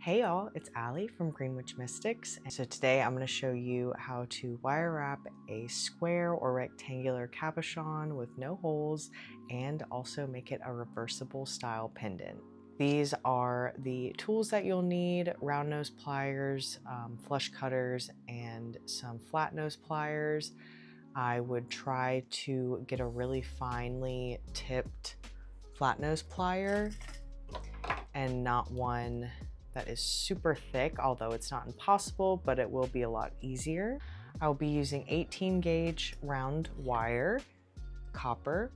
Hey y'all, it's Allie from Green Witch Mystics. And so today I'm going to show you how to wire wrap a square or rectangular cabochon with no holes and also make it a reversible style pendant. These are the tools that you'll need: round nose pliers, flush cutters, and some flat nose pliers. I would try to get a really finely tipped flat nose plier and not one that is super thick, although it's not impossible, but it will be a lot easier. I'll be using 18 gauge round wire, copper,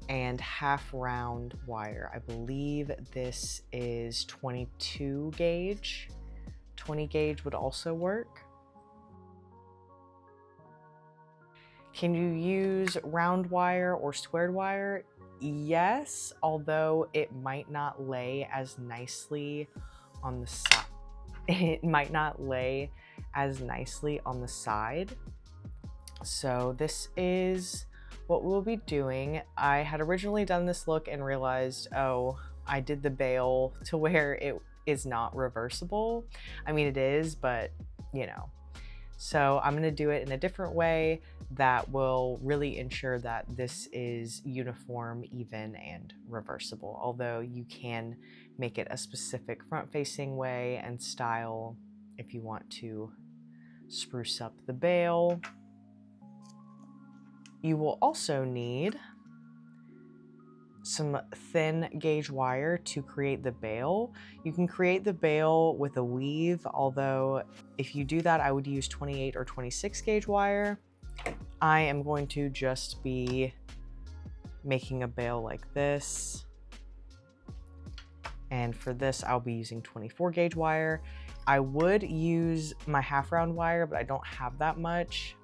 and half round wire. I believe this is 22 gauge. 20 gauge would also work. Can you use round wire or squared wire? Yes, although it might not lay as nicely on the side. It might not lay as nicely on the side. So this is what we'll be doing. I had originally done this look and realized, oh, I did the bail to where it is not reversible. I mean, it is, but you know. So I'm gonna do it in a different way that will really ensure that this is uniform, even, and reversible. Although you can make it a specific front-facing way and style if you want to spruce up the bail. You will also need some thin gauge wire to create the bail. You can create the bail with a weave, although if you do that, I would use 28 or 26 gauge wire. I am going to just be making a bail like this. And for this, I'll be using 24 gauge wire. I would use my half round wire, but I don't have that much.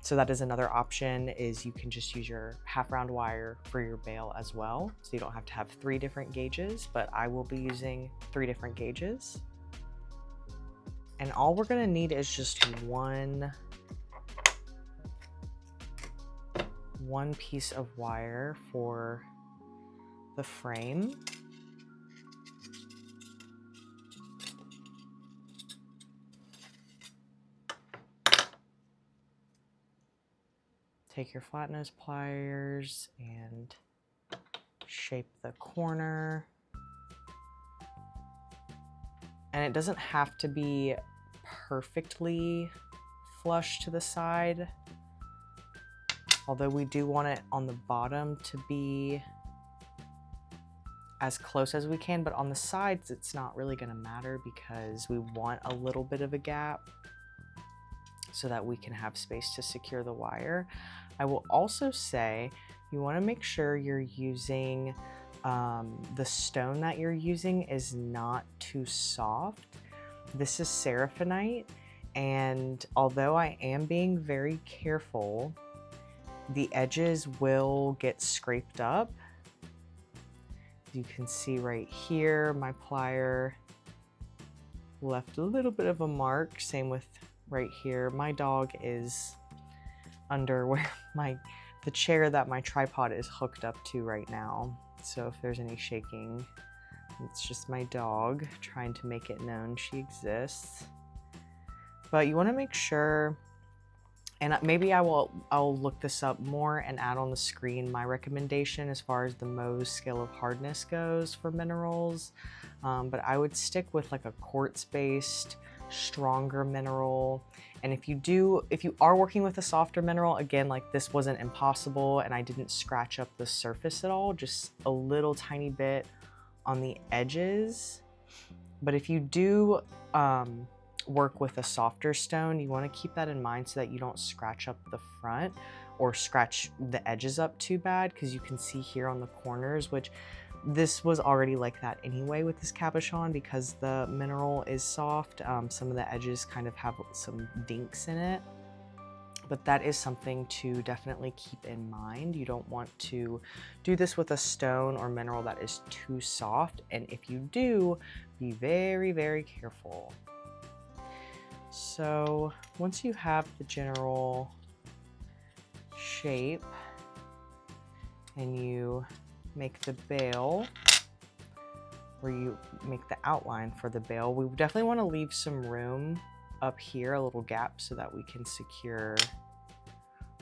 So that is another option, is you can just use your half round wire for your bail as well. So you don't have to have 3 different gauges, but I will be using 3 different gauges. And all we're gonna need is just one piece of wire for the frame. Take your flat nose pliers and shape the corner. And it doesn't have to be perfectly flush to the side, although we do want it on the bottom to be as close as we can, but on the sides it's not really gonna matter because we want a little bit of a gap so that we can have space to secure the wire. I will also say you want to make sure you're using the stone that you're using is not too soft. This is seraphinite, and although I am being very careful, the edges will get scraped up. You can see right here, my plier left a little bit of a mark. Same with right here. My dog is under where the chair that my tripod is hooked up to right now. So if there's any shaking, it's just my dog trying to make it known she exists. But you want to make sure, and maybe I'll look this up more and add on the screen my recommendation as far as the Mohs scale of hardness goes for minerals. But I would stick with like a quartz-based, stronger mineral. And if you are working with a softer mineral, again, like this wasn't impossible and I didn't scratch up the surface at all, just a little tiny bit on the edges. But if you do work with a softer stone, you want to keep that in mind so that you don't scratch up the front or scratch the edges up too bad, because you can see here on the corners, which this was already like that anyway with this cabochon because the mineral is soft. Some of the edges kind of have some dinks in it, but that is something to definitely keep in mind. You don't want to do this with a stone or mineral that is too soft, and if you do, be very, very careful. So once you have the general shape and you make the bail, where you make the outline for the bail. We definitely want to leave some room up here, a little gap, so that we can secure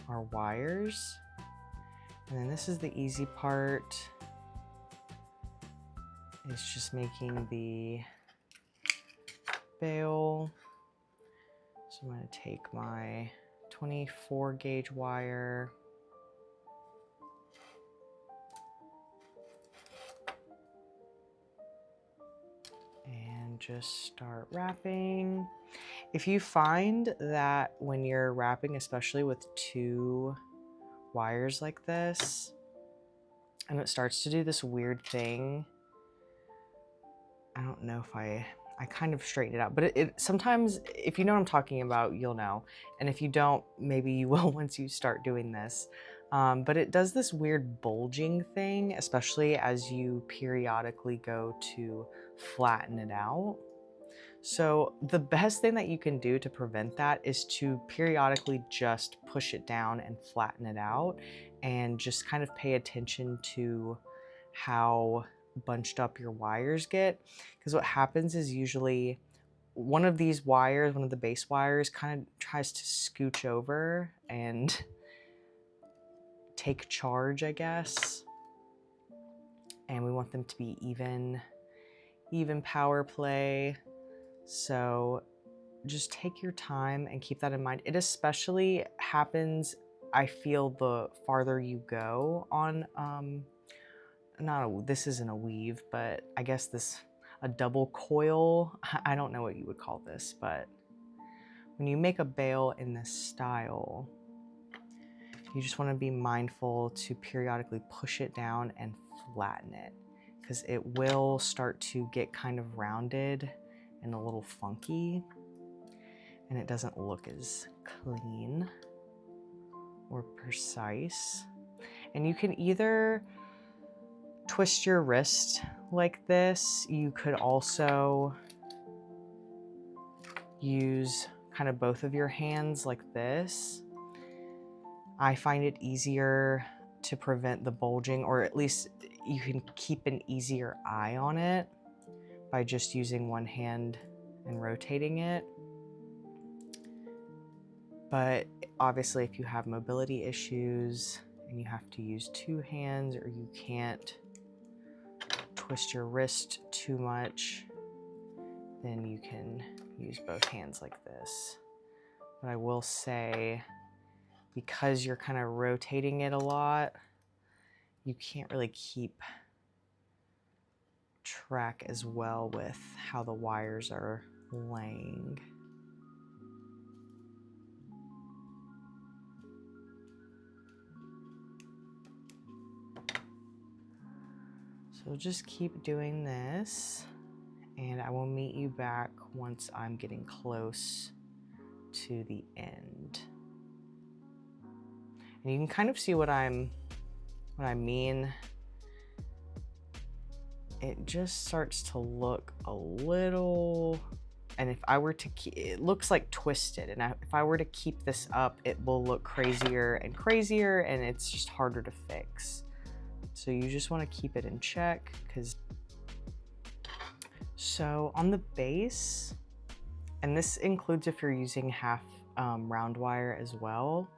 our wires. And then this is the easy part. It's just making the bail. So I'm going to take my 24 gauge wire, and just start wrapping. If you find that when you're wrapping, especially with two wires like this, and it starts to do this weird thing, I don't know if I kind of straighten it out, but it sometimes, if you know what I'm talking about, you'll know. And if you don't, maybe you will once you start doing this. But it does this weird bulging thing, especially as you periodically go to flatten it out. So the best thing that you can do to prevent that is to periodically just push it down and flatten it out, and just kind of pay attention to how bunched up your wires get. Because what happens is usually one of these wires, one of the base wires, kind of tries to scooch over and take charge, I guess. And we want them to be even power play. So just take your time and keep that in mind. It especially happens, I feel, the farther you go on, this isn't a weave, but I guess a double coil. I don't know what you would call this, but when you make a bail in this style, you just want to be mindful to periodically push it down and flatten it, because it will start to get kind of rounded and a little funky, and it doesn't look as clean or precise. And you can either twist your wrist like this. You could also use kind of both of your hands like this. I find it easier to prevent the bulging, or at least you can keep an easier eye on it by just using one hand and rotating it. But obviously, if you have mobility issues and you have to use two hands, or you can't twist your wrist too much, then you can use both hands like this. But I will say, because you're kind of rotating it a lot, you can't really keep track as well with how the wires are laying. So just keep doing this, and I will meet you back once I'm getting close to the end. And you can kind of see what I mean. It just starts to look a little, and if I were to keep, it looks like twisted, and if I were to keep this up, it will look crazier and crazier, and it's just harder to fix. So you just want to keep it in check, because so on the base, and this includes if you're using half round wire as well,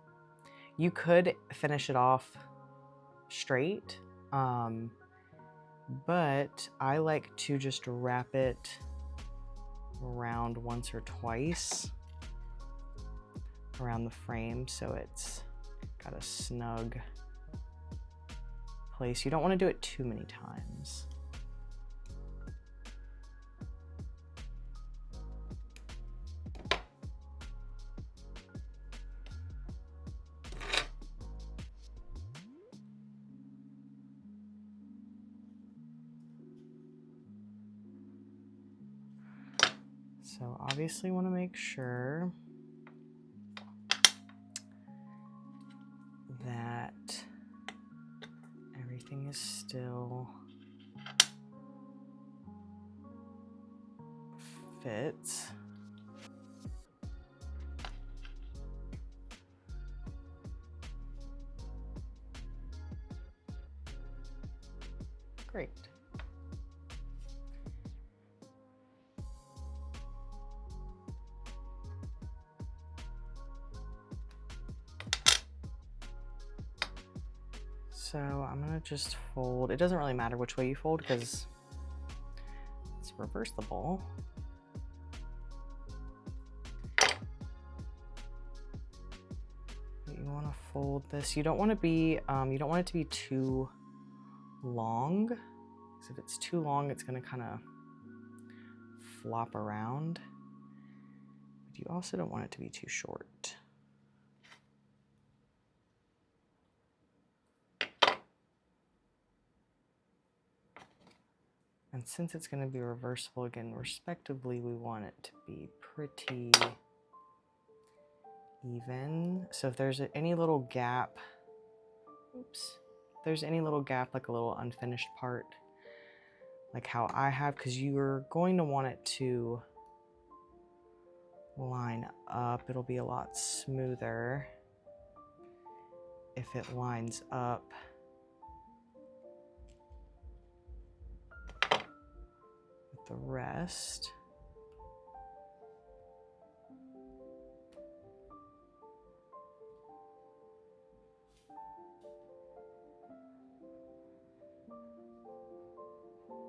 you could finish it off straight, but I like to just wrap it around once or twice around the frame, so it's got a snug place. You don't want to do it too many times. So obviously want to make sure that everything is still fits. Great. So I'm gonna just fold. It doesn't really matter which way you fold because it's reversible. But you want to fold this. You don't want to be. You don't want it to be too long. Because if it's too long, it's gonna kind of flop around. But you also don't want it to be too short. And since it's going to be reversible again, respectively, we want it to be pretty even. So if there's any little gap, oops, if there's any little gap, like a little unfinished part, like how I have, because you're going to want it to line up. It'll be a lot smoother if it lines up with the rest.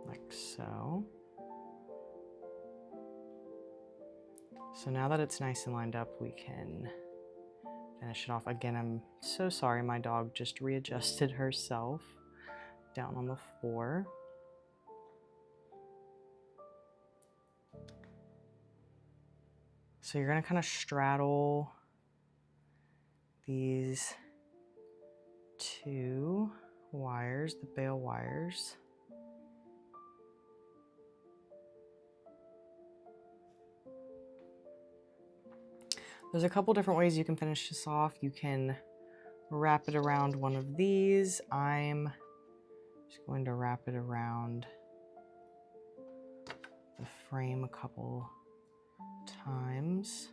Like so. So now that it's nice and lined up, we can finish it off. Again, I'm so sorry, my dog just readjusted herself down on the floor. So you're gonna kind of straddle these two wires, the bail wires. There's a couple different ways you can finish this off. You can wrap it around one of these. I'm just going to wrap it around the frame a couple times.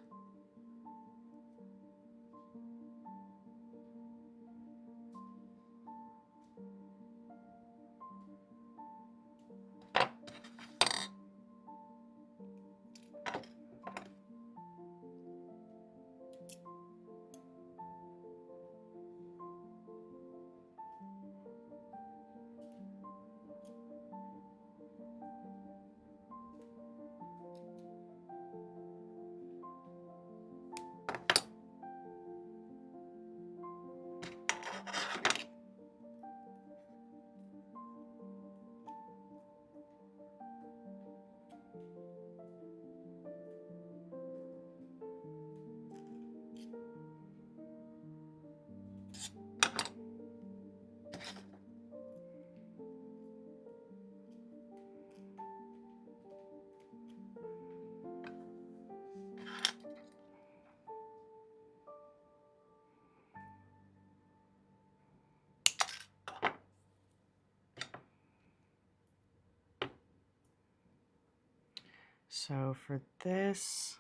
So for this,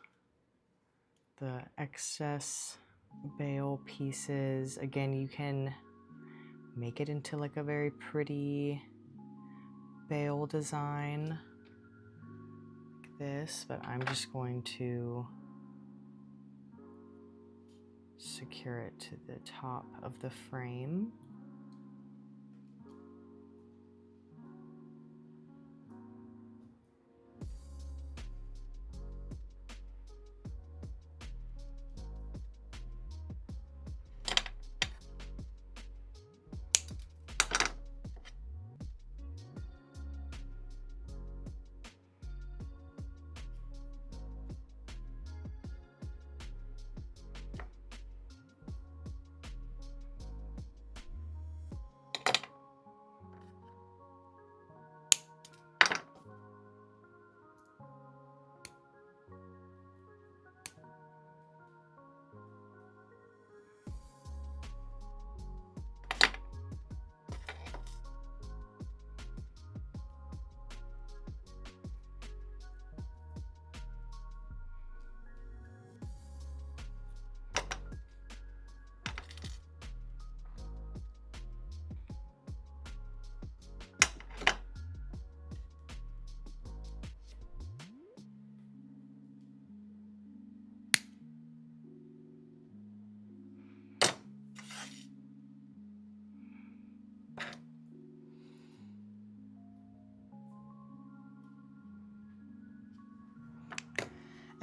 the excess bail pieces, again, you can make it into like a very pretty bail design like this, but I'm just going to secure it to the top of the frame.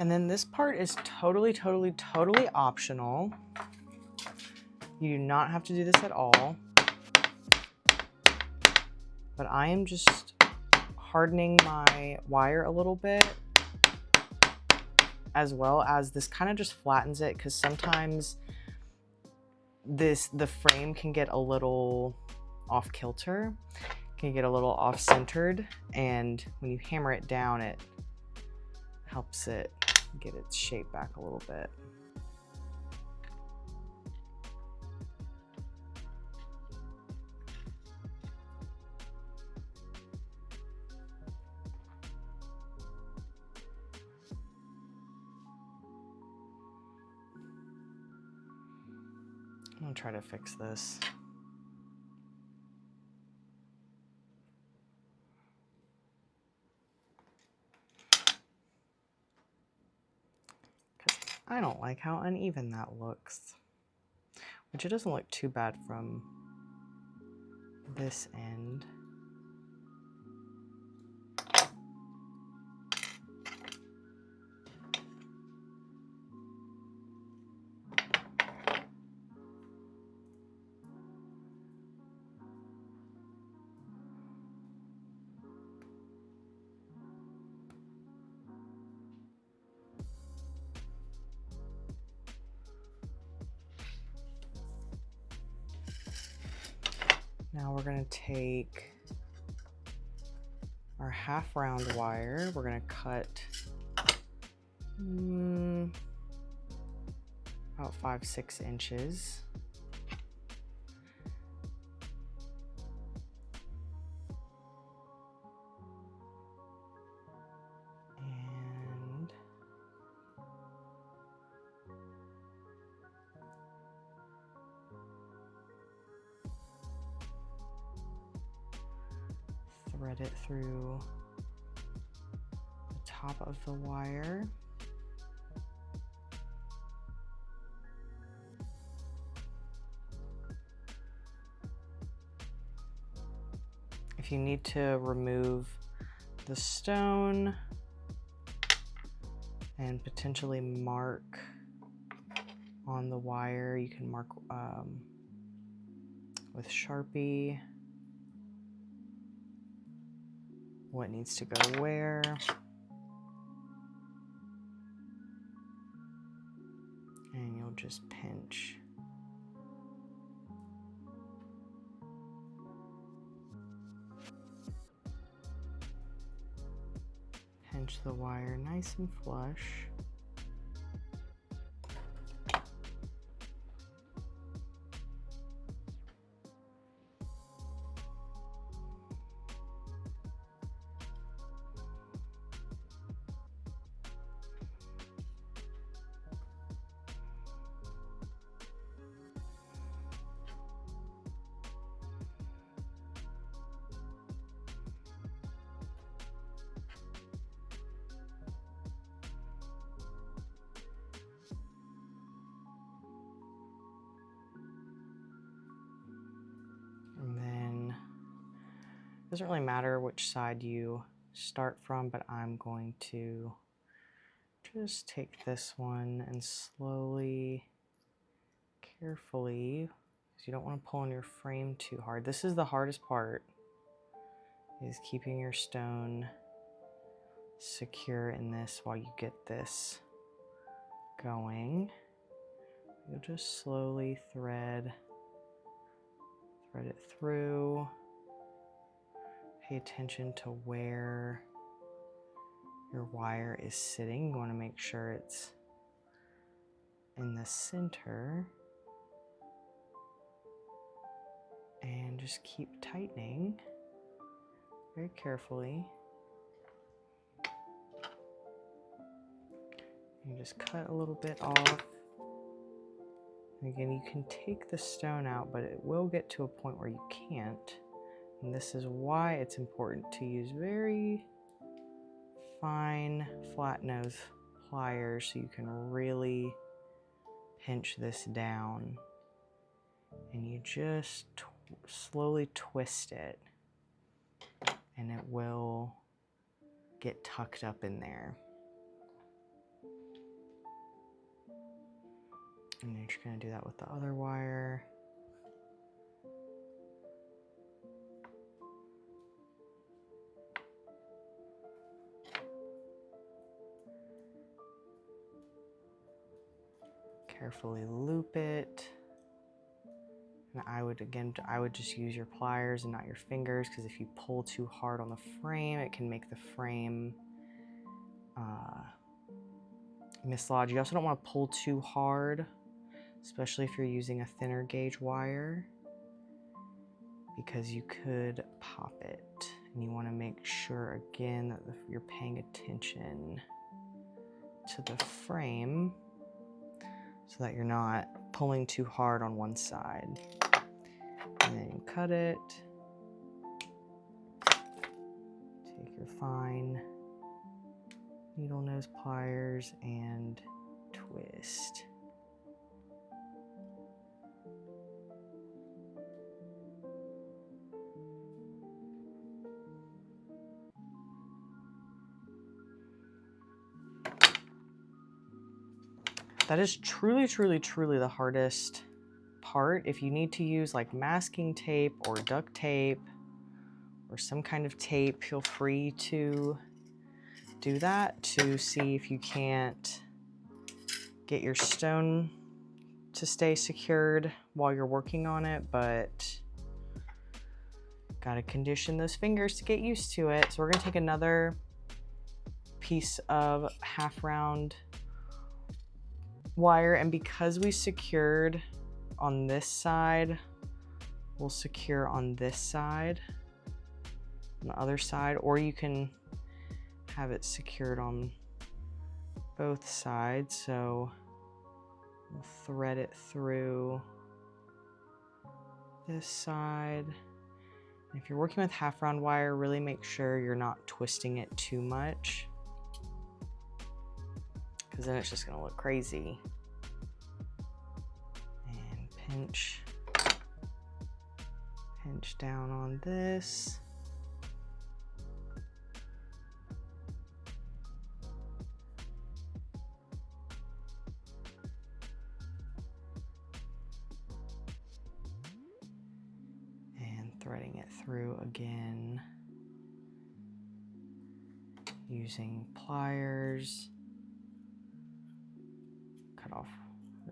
And then this part is totally optional. You do not have to do this at all. But I am just hardening my wire a little bit, as well as this kind of just flattens it, because sometimes the frame can get a little off kilter, can get a little off centered, and when you hammer it down, it helps it get its shape back a little bit. I'm gonna try to fix this. I don't like how uneven that looks, which it doesn't look too bad from this end. Now we're going to take our half round wire, we're going to cut about 5-6 inches. And thread it through the top of the wire. If you need to remove the stone and potentially mark on the wire, you can mark with Sharpie what needs to go where. And you'll just pinch. Pinch the wire nice and flush. It doesn't really matter which side you start from, but I'm going to just take this one and slowly, carefully, because you don't want to pull on your frame too hard. This is the hardest part, is keeping your stone secure in this while you get this going. You'll just slowly thread it through. Pay attention to where your wire is sitting. You want to make sure it's in the center. And just keep tightening very carefully. You just cut a little bit off. And again, you can take the stone out, but it will get to a point where you can't. And this is why it's important to use very fine flat nose pliers so you can really pinch this down. And you just slowly twist it, and it will get tucked up in there. And you're just going to do that with the other wire. Carefully loop it. And I would just use your pliers and not your fingers, because if you pull too hard on the frame, it can make the frame mislodge. You also don't want to pull too hard, especially if you're using a thinner gauge wire, because you could pop it. And you want to make sure, again, that you're paying attention to the frame so that you're not pulling too hard on one side. And then you cut it. Take your fine needle nose pliers and twist. That is truly, truly, truly the hardest part. If you need to use like masking tape or duct tape or some kind of tape, feel free to do that to see if you can't get your stone to stay secured while you're working on it, but gotta condition those fingers to get used to it. So we're gonna take another piece of half round wire, and because we secured on this side, we'll secure on this side, on the other side, or you can have it secured on both sides. So we'll thread it through this side. And if you're working with half round wire, really make sure you're not twisting it too much, because then it's just gonna look crazy. And pinch down on this. And threading it through again using pliers. Cut off,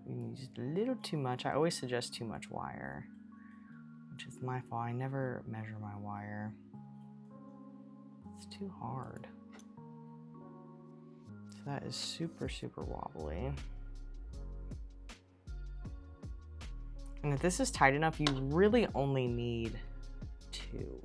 you used a little too much. I always suggest too much wire, which is my fault. I never measure my wire. It's too hard. So that is super, super wobbly. And if this is tight enough, you really only need 2.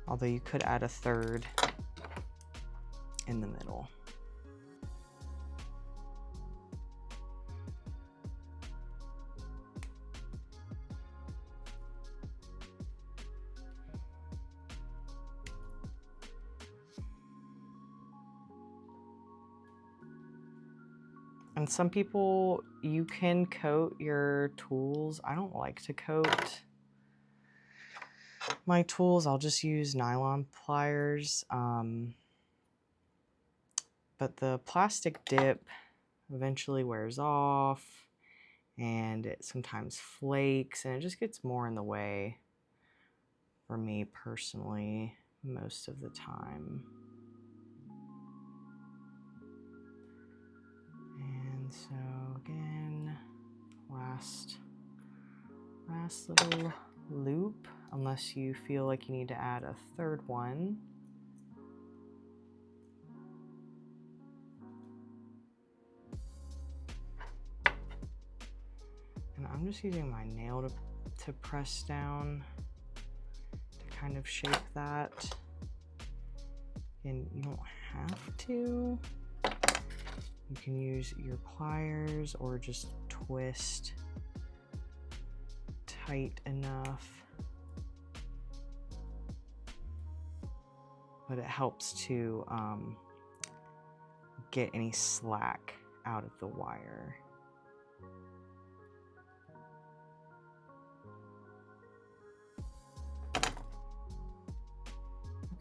Although you could add a 3rd in the middle. And some people, you can coat your tools. I don't like to coat my tools. I'll just use nylon pliers. But the plastic dip eventually wears off, and it sometimes flakes, and it just gets more in the way for me personally most of the time. And so again, last little loop, unless you feel like you need to add a 3rd one. And I'm just using my nail to press down to kind of shape that. And you don't have to. You can use your pliers or just twist tight enough. But it helps to get any slack out of the wire.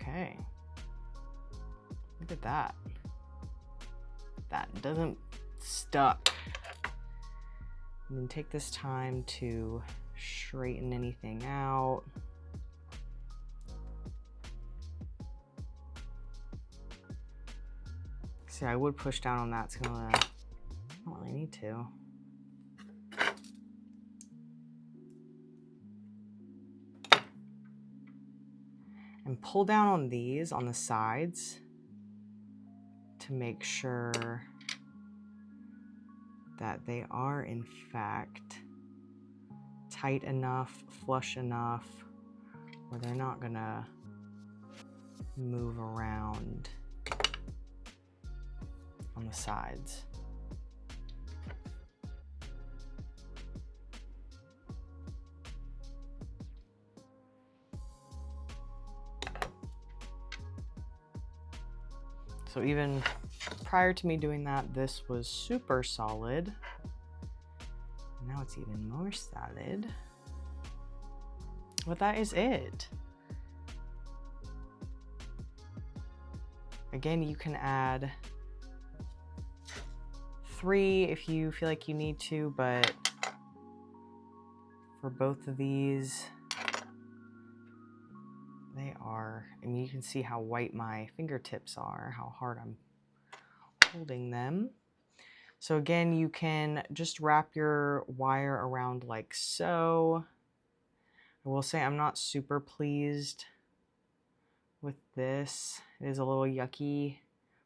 Okay. Look at that. That doesn't stuck. And then take this time to straighten anything out. See, I would push down on that. It's gonna, I don't really need to. And pull down on these on the sides to make sure that they are in fact tight enough, flush enough, where they're not gonna move around on the sides. So even prior to me doing that, this was super solid. Now it's even more solid. But that is it. Again, you can add 3 if you feel like you need to, but for both of these, they are, I mean, you can see how white my fingertips are, how hard I'm holding them. So again, you can just wrap your wire around like so. I will say I'm not super pleased with this. It is a little yucky,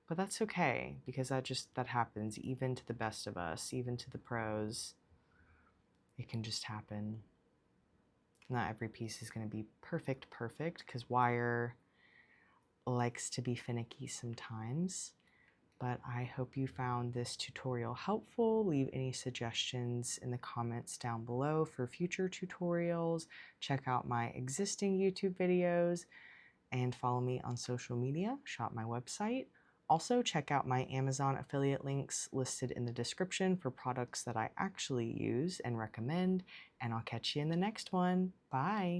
but that's okay because that happens even to the best of us, even to the pros. It can just happen. Not every piece is going to be perfect because wire likes to be finicky sometimes. But I hope you found this tutorial helpful. Leave any suggestions in the comments down below for future tutorials. Check out my existing YouTube videos and follow me on social media. Shop my website. Also, check out my Amazon affiliate links listed in the description for products that I actually use and recommend. And I'll catch you in the next one. Bye.